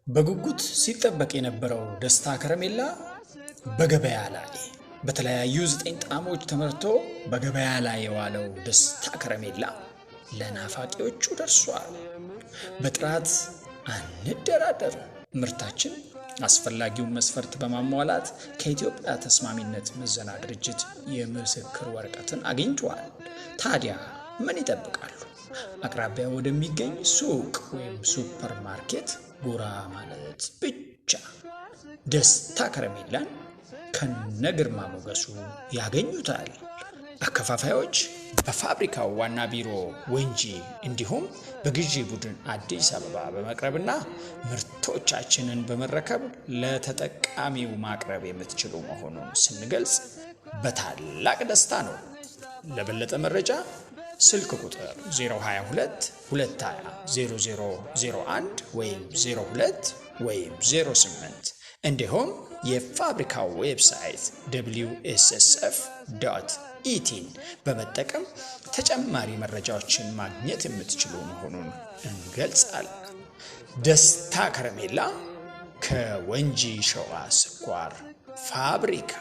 በጉጉት ሲጠበቅ የነበረው ደስታ ከረሜላ በገበያ ላይ በተለያዩ 9 ጣዕሞች ተመርቶ በገበያ ላይ የዋለው ደስታ ከረሜላ ለናፋቂዎቹ ደርሷል። በጥራት አንደራደር። ምርታችን አስፈላጊውን መስፈርት በማሟላት ከኢትዮጵያ ተስማሚነት ምዘና ድርጅት የምስክር ወረቀትን አግኝቷል። ታዲያ ምን ይጠብቃሉ? አቅራቢያ ወደሚገኝ ሱቅ ወይም ሱፐርማርኬት ጎራ ማለት ብቻ ደስታ ከረሜላን ከነግርማ ሞገሱ ያገኙታል። አከፋፋዮች በፋብሪካው ዋና ቢሮ ወንጂ እንዲሁም በግዢ ቡድን አዲስ አበባ በመቅረብና ምርቶቻችንን በመረከብ ለተጠቃሚው ማቅረብ የምትችሉ መሆኑን ስንገልጽ በታላቅ ደስታ ነው። ለበለጠ መረጃ ስልክ ቁጥር 022 220 0001 ወይም 02 ወይም 08 እንዲሁም የፋብሪካው ዌብሳይት wssf.ኢቲን በመጠቀም ተጨማሪ መረጃዎችን ማግኘት የምትችሉ መሆኑን እንገልጻለን። ደስታ ከረሜላ ከወንጂ ሸዋ ስኳር ፋብሪካ